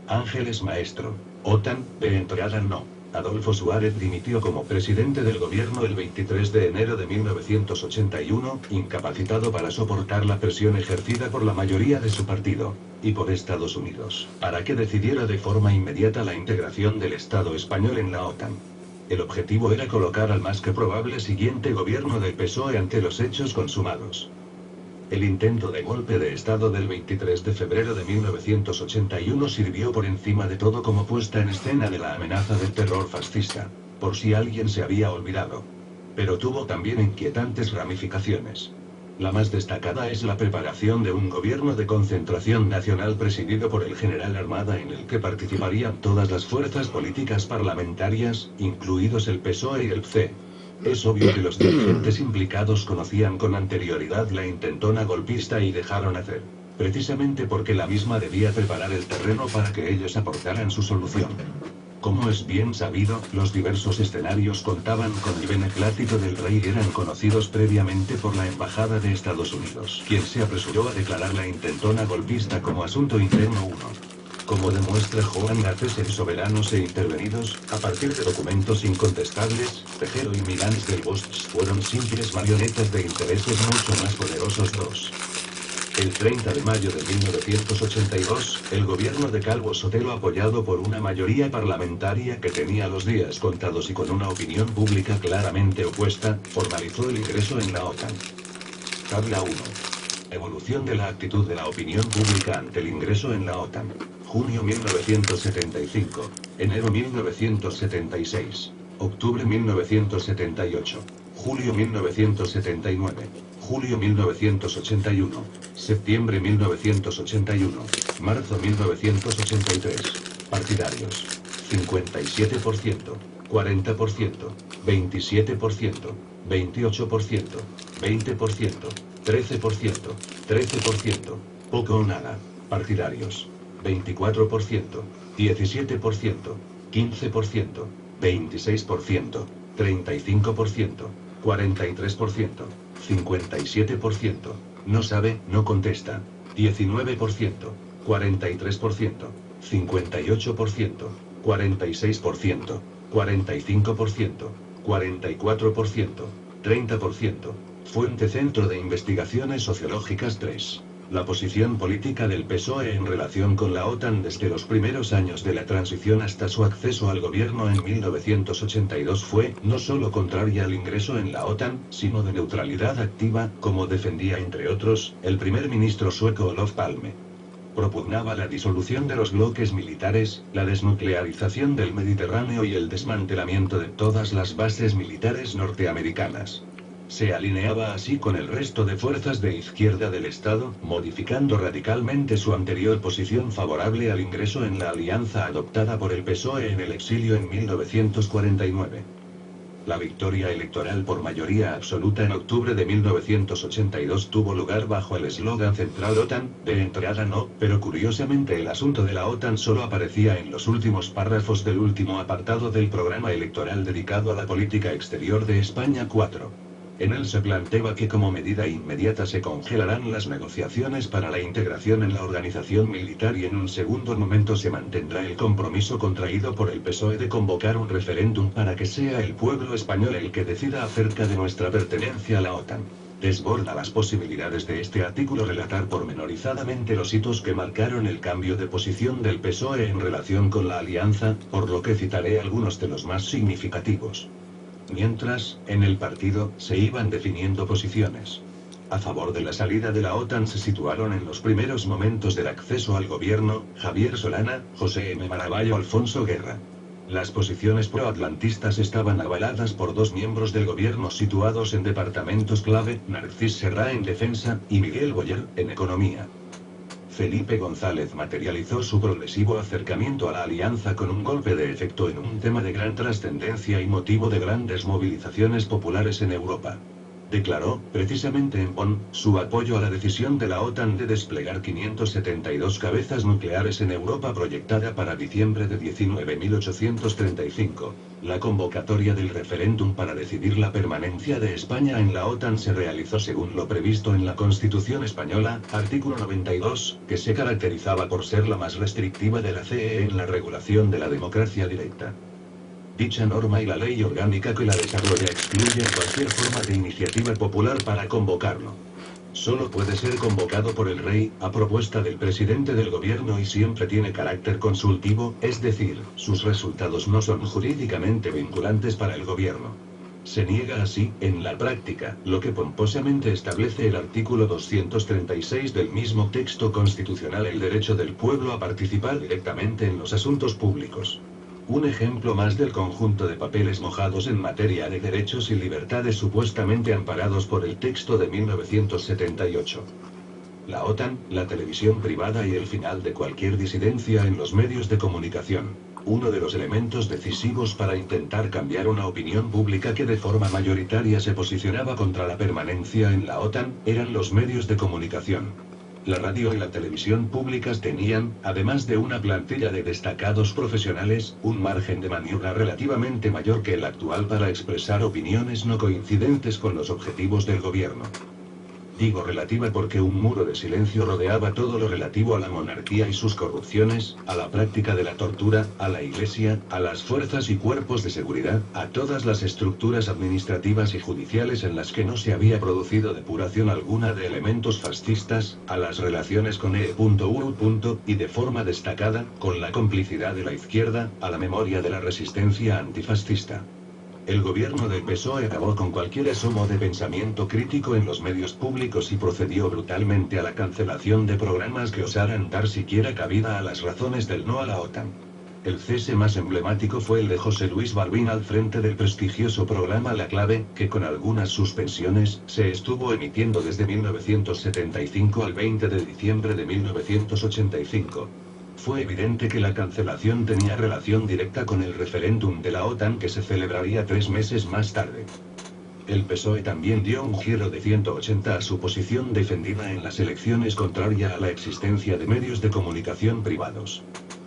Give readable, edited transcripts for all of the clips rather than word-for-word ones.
Ángeles Maestro. OTAN, de entrada no. Adolfo Suárez dimitió como presidente del gobierno el 23 de enero de 1981, incapacitado para soportar la presión ejercida por la mayoría de su partido, y por Estados Unidos, para que decidiera de forma inmediata la integración del Estado español en la OTAN. El objetivo era colocar al más que probable siguiente gobierno del PSOE ante los hechos consumados. El intento de golpe de Estado del 23 de febrero de 1981 sirvió por encima de todo como puesta en escena de la amenaza del terror fascista, por si alguien se había olvidado. Pero tuvo también inquietantes ramificaciones. La más destacada es la preparación de un gobierno de concentración nacional presidido por el general Armada en el que participarían todas las fuerzas políticas parlamentarias, incluidos el PSOE y el PCE. Es obvio que los dirigentes implicados conocían con anterioridad la intentona golpista y dejaron hacer, precisamente porque la misma debía preparar el terreno para que ellos aportaran su solución. Como es bien sabido, los diversos escenarios contaban con el beneplácito del rey y eran conocidos previamente por la Embajada de Estados Unidos, quien se apresuró a declarar la intentona golpista como asunto interno 1. Como demuestra Joan Garcés en Soberanos e Intervenidos, a partir de documentos incontestables, Tejero y Milans del Bosch fueron simples marionetas de intereses mucho más poderosos. 2. El 30 de mayo de 1982, el gobierno de Calvo Sotelo, apoyado por una mayoría parlamentaria que tenía los días contados y con una opinión pública claramente opuesta, formalizó el ingreso en la OTAN. Tabla 1. Evolución de la actitud de la opinión pública ante el ingreso en la OTAN. Junio 1975, enero 1976, octubre 1978, julio 1979, julio 1981, septiembre 1981, marzo 1983. Partidarios: 57%, 40%, 27%, 28%, 20%, 13%, 13%, poco o nada. Partidarios: 24%, 17%, 15%, 26%, 35%, 43%, 57%, no sabe, no contesta, 19%, 43%, 58%, 46%, 45%, 44%, 30%. Fuente: Centro de Investigaciones Sociológicas 3. La posición política del PSOE en relación con la OTAN desde los primeros años de la transición hasta su acceso al gobierno en 1982 fue, no solo contraria al ingreso en la OTAN, sino de neutralidad activa, como defendía entre otros, el primer ministro sueco Olof Palme. Propugnaba la disolución de los bloques militares, la desnuclearización del Mediterráneo y el desmantelamiento de todas las bases militares norteamericanas. Se alineaba así con el resto de fuerzas de izquierda del Estado, modificando radicalmente su anterior posición favorable al ingreso en la alianza adoptada por el PSOE en el exilio en 1949. La victoria electoral por mayoría absoluta en octubre de 1982 tuvo lugar bajo el eslogan central OTAN, de entrada no, pero curiosamente el asunto de la OTAN solo aparecía en los últimos párrafos del último apartado del programa electoral dedicado a la política exterior de España 4. En él se planteaba que como medida inmediata se congelarán las negociaciones para la integración en la organización militar y en un segundo momento se mantendrá el compromiso contraído por el PSOE de convocar un referéndum para que sea el pueblo español el que decida acerca de nuestra pertenencia a la OTAN. Desborda las posibilidades de este artículo relatar pormenorizadamente los hitos que marcaron el cambio de posición del PSOE en relación con la alianza, por lo que citaré algunos de los más significativos. Mientras, en el partido, se iban definiendo posiciones. A favor de la salida de la OTAN se situaron en los primeros momentos del acceso al gobierno, Javier Solana, José M. Maravallo, Alfonso Guerra. Las posiciones proatlantistas estaban avaladas por dos miembros del gobierno situados en departamentos clave, Narcís Serra en defensa, y Miguel Boyer, en economía. Felipe González materializó su progresivo acercamiento a la alianza con un golpe de efecto en un tema de gran trascendencia y motivo de grandes movilizaciones populares en Europa. Declaró, precisamente en Bonn, su apoyo a la decisión de la OTAN de desplegar 572 cabezas nucleares en Europa proyectada para diciembre de 1935. La convocatoria del referéndum para decidir la permanencia de España en la OTAN se realizó según lo previsto en la Constitución española, artículo 92, que se caracterizaba por ser la más restrictiva de la CEE en la regulación de la democracia directa. Dicha norma y la ley orgánica que la desarrolla excluyen cualquier forma de iniciativa popular para convocarlo. Solo puede ser convocado por el rey, a propuesta del presidente del gobierno y siempre tiene carácter consultivo, es decir, sus resultados no son jurídicamente vinculantes para el gobierno. Se niega así, en la práctica, lo que pomposamente establece el artículo 236 del mismo texto constitucional, el derecho del pueblo a participar directamente en los asuntos públicos. Un ejemplo más del conjunto de papeles mojados en materia de derechos y libertades supuestamente amparados por el texto de 1978. La OTAN, la televisión privada y el final de cualquier disidencia en los medios de comunicación. Uno de los elementos decisivos para intentar cambiar una opinión pública que de forma mayoritaria se posicionaba contra la permanencia en la OTAN, eran los medios de comunicación. La radio y la televisión públicas tenían, además de una plantilla de destacados profesionales, un margen de maniobra relativamente mayor que el actual para expresar opiniones no coincidentes con los objetivos del gobierno. Digo relativa porque un muro de silencio rodeaba todo lo relativo a la monarquía y sus corrupciones, a la práctica de la tortura, a la iglesia, a las fuerzas y cuerpos de seguridad, a todas las estructuras administrativas y judiciales en las que no se había producido depuración alguna de elementos fascistas, a las relaciones con E.U. y de forma destacada, con la complicidad de la izquierda, a la memoria de la resistencia antifascista. El gobierno del PSOE acabó con cualquier asomo de pensamiento crítico en los medios públicos y procedió brutalmente a la cancelación de programas que osaran dar siquiera cabida a las razones del no a la OTAN. El cese más emblemático fue el de José Luis Balbín al frente del prestigioso programa La Clave, que con algunas suspensiones, se estuvo emitiendo desde 1975 al 20 de diciembre de 1985. Fue evidente que la cancelación tenía relación directa con el referéndum de la OTAN que se celebraría 3 meses más tarde. El PSOE también dio un giro de 180 a su posición defendida en las elecciones contraria a la existencia de medios de comunicación privados.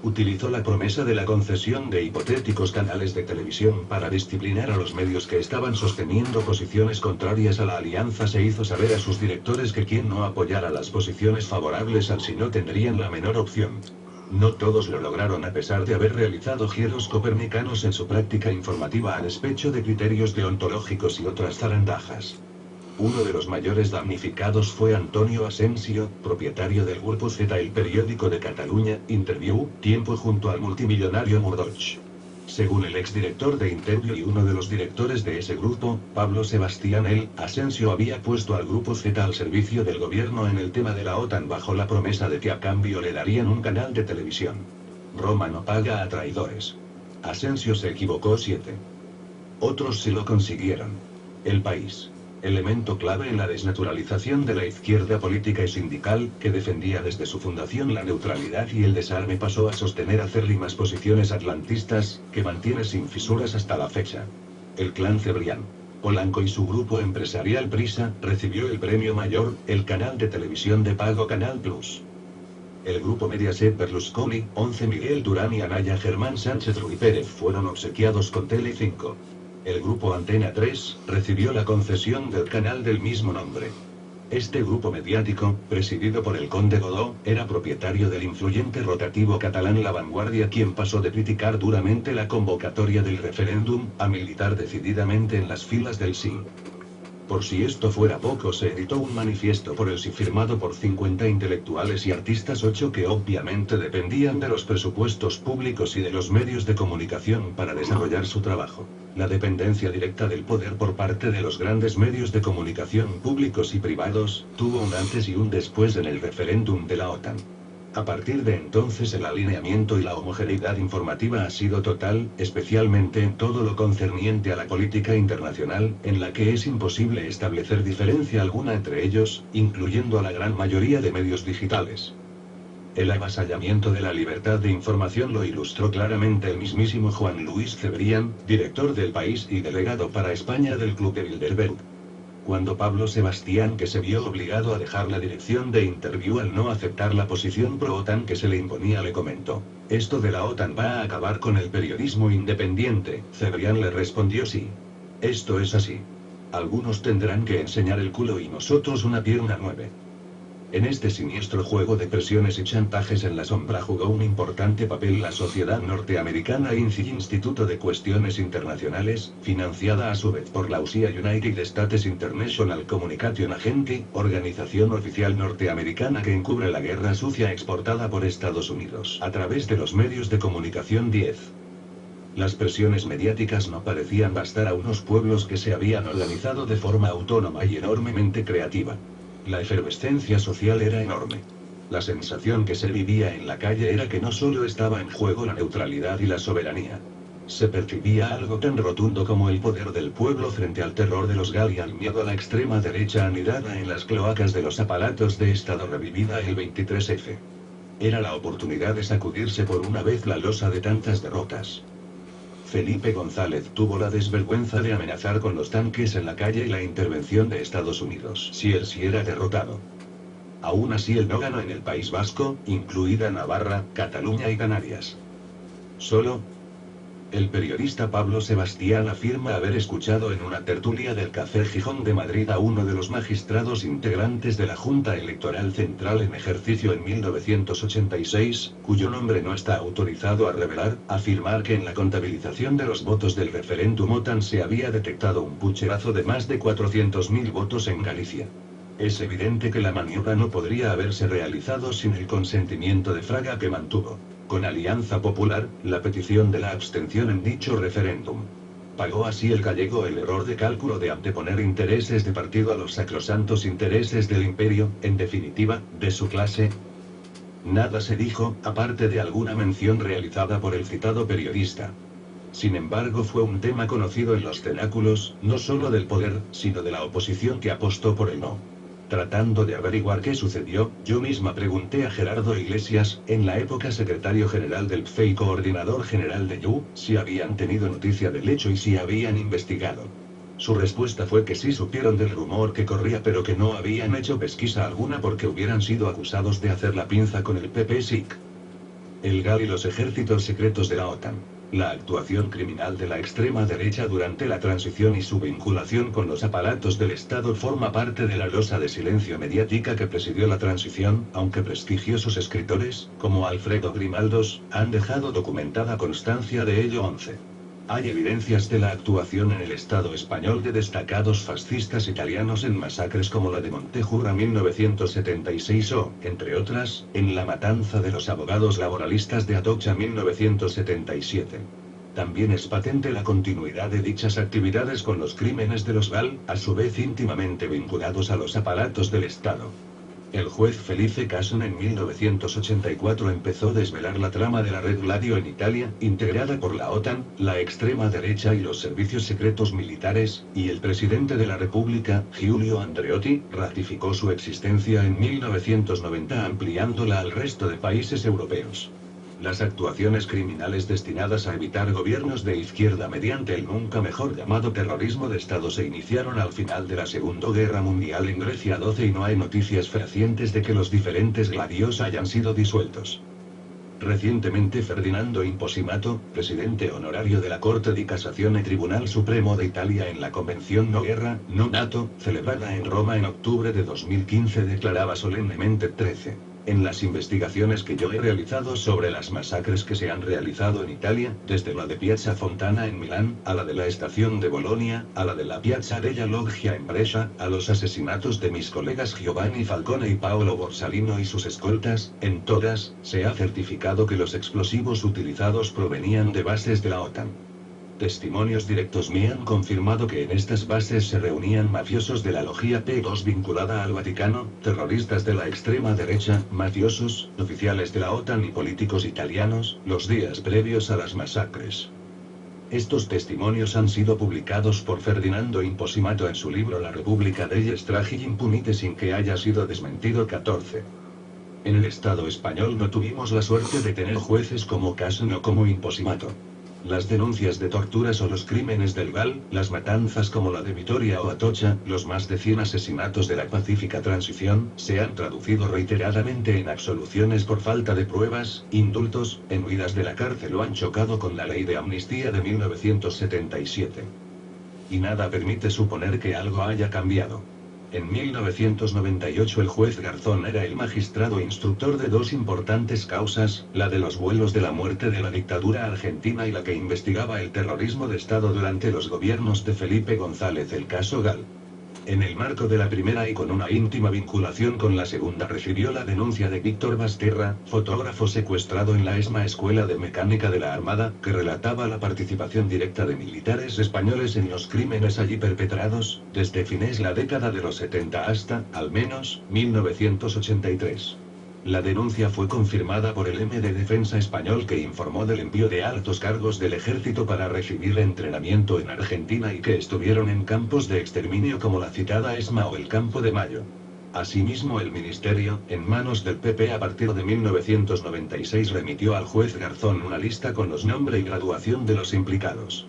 Utilizó la promesa de la concesión de hipotéticos canales de televisión para disciplinar a los medios que estaban sosteniendo posiciones contrarias a la alianza. Se hizo saber a sus directores que quien no apoyara las posiciones favorables al sí no tendrían la menor opción. No todos lo lograron a pesar de haber realizado giros copernicanos en su práctica informativa a despecho de criterios deontológicos y otras zarandajas. Uno de los mayores damnificados fue Antonio Asensio, propietario del Grupo Z, el periódico de Cataluña, Interviú, Tiempo, junto al multimillonario Murdoch. Según el exdirector de Interviú y uno de los directores de ese grupo, Pablo Sebastián, Asensio había puesto al Grupo Z al servicio del gobierno en el tema de la OTAN bajo la promesa de que a cambio le darían un canal de televisión. Roma no paga a traidores. Asensio se equivocó 7. Otros sí lo consiguieron. El País. Elemento clave en la desnaturalización de la izquierda política y sindical, que defendía desde su fundación la neutralidad y el desarme, pasó a sostener acérrimas posiciones atlantistas, que mantiene sin fisuras hasta la fecha. El clan Cebrián, Polanco y su grupo empresarial Prisa, recibió el premio mayor, el canal de televisión de pago Canal Plus. El grupo Mediaset Berlusconi, 11 Miguel Durán y Anaya Germán Sánchez Ruy Pérez fueron obsequiados con Tele5. El grupo Antena 3 recibió la concesión del canal del mismo nombre. Este grupo mediático, presidido por el conde Godó, era propietario del influyente rotativo catalán La Vanguardia, quien pasó de criticar duramente la convocatoria del referéndum, a militar decididamente en las filas del sí. Por si esto fuera poco, se editó un manifiesto por el sí firmado por 50 intelectuales y artistas, 8 que obviamente dependían de los presupuestos públicos y de los medios de comunicación para desarrollar su trabajo. La dependencia directa del poder por parte de los grandes medios de comunicación públicos y privados, tuvo un antes y un después en el referéndum de la OTAN. A partir de entonces el alineamiento y la homogeneidad informativa ha sido total, especialmente en todo lo concerniente a la política internacional, en la que es imposible establecer diferencia alguna entre ellos, incluyendo a la gran mayoría de medios digitales. El avasallamiento de la libertad de información lo ilustró claramente el mismísimo Juan Luis Cebrián, director del País y delegado para España del Club de Bilderberg. Cuando Pablo Sebastián, que se vio obligado a dejar la dirección de Interview al no aceptar la posición pro-OTAN que se le imponía, le comentó: «Esto de la OTAN va a acabar con el periodismo independiente». Cebrián le respondió: «Sí. Esto es así. Algunos tendrán que enseñar el culo y nosotros una pierna 9». En este siniestro juego de presiones y chantajes en la sombra jugó un importante papel la sociedad norteamericana INCI, Instituto de Cuestiones Internacionales, financiada a su vez por la USIA, United States International Communication Agency, organización oficial norteamericana que encubre la guerra sucia exportada por Estados Unidos a través de los medios de comunicación. 10. Las presiones mediáticas no parecían bastar a unos pueblos que se habían organizado de forma autónoma y enormemente creativa. La efervescencia social era enorme. La sensación que se vivía en la calle era que no solo estaba en juego la neutralidad y la soberanía. Se percibía algo tan rotundo como el poder del pueblo frente al terror de los GAL y al miedo a la extrema derecha anidada en las cloacas de los aparatos de Estado revivida el 23F. Era la oportunidad de sacudirse por una vez la losa de tantas derrotas. Felipe González tuvo la desvergüenza de amenazar con los tanques en la calle y la intervención de Estados Unidos si él sí era derrotado. Aún así él no ganó en el País Vasco, incluida Navarra, Cataluña y Canarias. Solo. El periodista Pablo Sebastián afirma haber escuchado en una tertulia del Café Gijón de Madrid a uno de los magistrados integrantes de la Junta Electoral Central en ejercicio en 1986, cuyo nombre no está autorizado a revelar, afirmar que en la contabilización de los votos del referéndum OTAN se había detectado un pucherazo de más de 400.000 votos en Galicia. Es evidente que la maniobra no podría haberse realizado sin el consentimiento de Fraga, que mantuvo, con Alianza Popular, la petición de la abstención en dicho referéndum. Pagó así el gallego el error de cálculo de anteponer intereses de partido a los sacrosantos intereses del imperio, en definitiva, de su clase. Nada se dijo, aparte de alguna mención realizada por el citado periodista. Sin embargo, fue un tema conocido en los cenáculos, no solo del poder, sino de la oposición que apostó por el no. Tratando de averiguar qué sucedió, yo misma pregunté a Gerardo Iglesias, en la época secretario general del PFE y coordinador general de YU, si habían tenido noticia del hecho y si habían investigado. Su respuesta fue que sí supieron del rumor que corría, pero que no habían hecho pesquisa alguna porque hubieran sido acusados de hacer la pinza con el PP-SIC. El GAL y los ejércitos secretos de la OTAN. La actuación criminal de la extrema derecha durante la transición y su vinculación con los aparatos del Estado forma parte de la losa de silencio mediática que presidió la transición, aunque prestigiosos escritores, como Alfredo Grimaldos, han dejado documentada constancia de ello. 11. Hay evidencias de la actuación en el Estado español de destacados fascistas italianos en masacres como la de Montejurra 1976 o, entre otras, en la matanza de los abogados laboralistas de Atocha 1977. También es patente la continuidad de dichas actividades con los crímenes de los GAL, a su vez íntimamente vinculados a los aparatos del Estado. El juez Felice Casson en 1984 empezó a desvelar la trama de la Red Gladio en Italia, integrada por la OTAN, la extrema derecha y los servicios secretos militares, y el presidente de la República, Giulio Andreotti, ratificó su existencia en 1990 ampliándola al resto de países europeos. Las actuaciones criminales destinadas a evitar gobiernos de izquierda mediante el nunca mejor llamado terrorismo de Estado se iniciaron al final de la Segunda Guerra Mundial en Grecia 12 y no hay noticias fehacientes de que los diferentes gladios hayan sido disueltos. Recientemente Ferdinando Imposimato, presidente honorario de la Corte di Casazione Tribunal Supremo de Italia en la Convención No Guerra, No NATO, celebrada en Roma en octubre de 2015 declaraba solemnemente 13. En las investigaciones que yo he realizado sobre las masacres que se han realizado en Italia, desde la de Piazza Fontana en Milán, a la de la estación de Bolonia, a la de la Piazza della Loggia en Brescia, a los asesinatos de mis colegas Giovanni Falcone y Paolo Borsalino y sus escoltas, en todas, se ha certificado que los explosivos utilizados provenían de bases de la OTAN. Testimonios directos me han confirmado que en estas bases se reunían mafiosos de la logia P2 vinculada al Vaticano, terroristas de la extrema derecha, mafiosos, oficiales de la OTAN y políticos italianos, los días previos a las masacres. Estos testimonios han sido publicados por Ferdinando Imposimato en su libro La Repubblica degli Stragi Impuniti sin que haya sido desmentido. 14. En el Estado español no tuvimos la suerte de tener jueces como Casson o como Imposimato. Las denuncias de torturas o los crímenes del GAL, las matanzas como la de Vitoria o Atocha, los más de 100 asesinatos de la pacífica transición, se han traducido reiteradamente en absoluciones por falta de pruebas, indultos, en huidas de la cárcel o han chocado con la ley de amnistía de 1977. Y nada permite suponer que algo haya cambiado. En 1998 el juez Garzón era el magistrado instructor de dos importantes causas, la de los vuelos de la muerte de la dictadura argentina y la que investigaba el terrorismo de Estado durante los gobiernos de Felipe González, el caso GAL. En el marco de la primera y con una íntima vinculación con la segunda recibió la denuncia de Víctor Basterra, fotógrafo secuestrado en la ESMA Escuela de Mecánica de la Armada, que relataba la participación directa de militares españoles en los crímenes allí perpetrados, desde fines la década de los 70 hasta, al menos, 1983. La denuncia fue confirmada por el M de Defensa español, que informó del envío de altos cargos del ejército para recibir entrenamiento en Argentina y que estuvieron en campos de exterminio como la citada ESMA o el Campo de Mayo. Asimismo, el ministerio, en manos del PP a partir de 1996, remitió al juez Garzón una lista con los nombres y graduación de los implicados.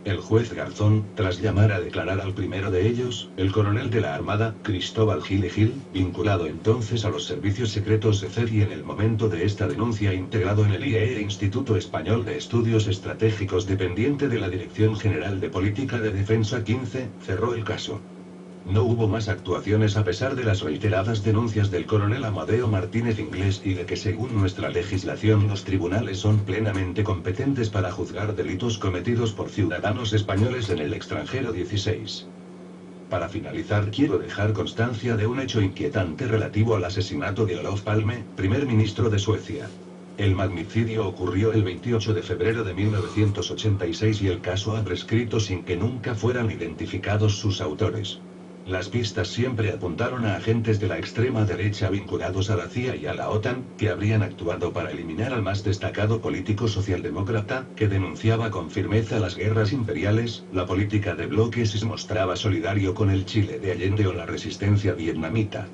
El juez Garzón, tras llamar a declarar al primero de ellos, el coronel de la Armada, Cristóbal Gil y Gil, vinculado entonces a los servicios secretos de CER y en el momento de esta denuncia integrado en el IEE, Instituto Español de Estudios Estratégicos dependiente de la Dirección General de Política de Defensa 15, cerró el caso. No hubo más actuaciones a pesar de las reiteradas denuncias del coronel Amadeo Martínez Inglés y de que según nuestra legislación los tribunales son plenamente competentes para juzgar delitos cometidos por ciudadanos españoles en el extranjero. 16. Para finalizar, quiero dejar constancia de un hecho inquietante relativo al asesinato de Olof Palme, primer ministro de Suecia. El magnicidio ocurrió el 28 de febrero de 1986 y el caso ha prescrito sin que nunca fueran identificados sus autores. Las pistas siempre apuntaron a agentes de la extrema derecha vinculados a la CIA y a la OTAN, que habrían actuado para eliminar al más destacado político socialdemócrata, que denunciaba con firmeza las guerras imperiales, la política de bloques y se mostraba solidario con el Chile de Allende o la resistencia vietnamita.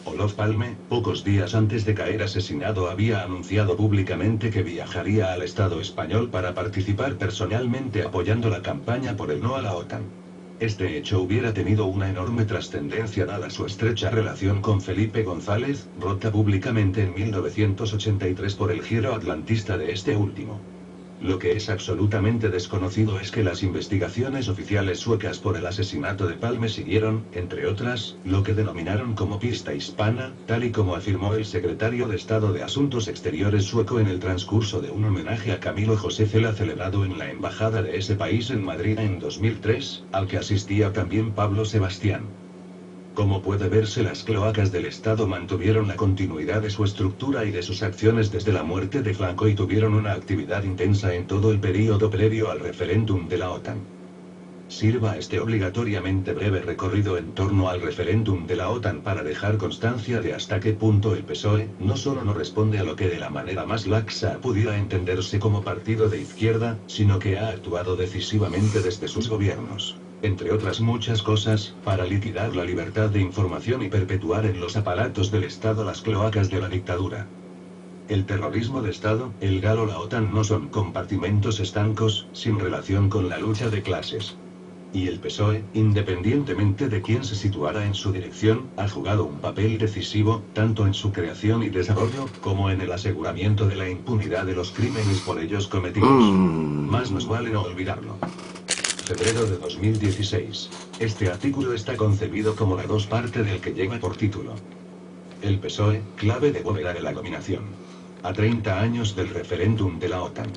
Olof Palme, pocos días antes de caer asesinado, había anunciado públicamente que viajaría al Estado español para participar personalmente apoyando la campaña por el no a la OTAN. Este hecho hubiera tenido una enorme trascendencia dada su estrecha relación con Felipe González, rota públicamente en 1983 por el giro atlantista de este último. Lo que es absolutamente desconocido es que las investigaciones oficiales suecas por el asesinato de Palme siguieron, entre otras, lo que denominaron como pista hispana, tal y como afirmó el secretario de Estado de Asuntos Exteriores sueco en el transcurso de un homenaje a Camilo José Cela celebrado en la embajada de ese país en Madrid en 2003, al que asistía también Pablo Sebastián. Como puede verse, las cloacas del Estado mantuvieron la continuidad de su estructura y de sus acciones desde la muerte de Franco y tuvieron una actividad intensa en todo el período previo al referéndum de la OTAN. Sirva este obligatoriamente breve recorrido en torno al referéndum de la OTAN para dejar constancia de hasta qué punto el PSOE no solo no responde a lo que de la manera más laxa pudiera entenderse como partido de izquierda, sino que ha actuado decisivamente desde sus gobiernos, entre otras muchas cosas, para liquidar la libertad de información y perpetuar en los aparatos del Estado las cloacas de la dictadura. El terrorismo de Estado, el GAL o la OTAN no son compartimentos estancos, sin relación con la lucha de clases. Y el PSOE, independientemente de quién se situara en su dirección, ha jugado un papel decisivo, tanto en su creación y desarrollo, como en el aseguramiento de la impunidad de los crímenes por ellos cometidos. Más nos vale no olvidarlo. Febrero de 2016. Este artículo está concebido como la dos parte del que lleva por título: El PSOE, clave de bóveda de la dominación. A 30 años del referéndum de la OTAN.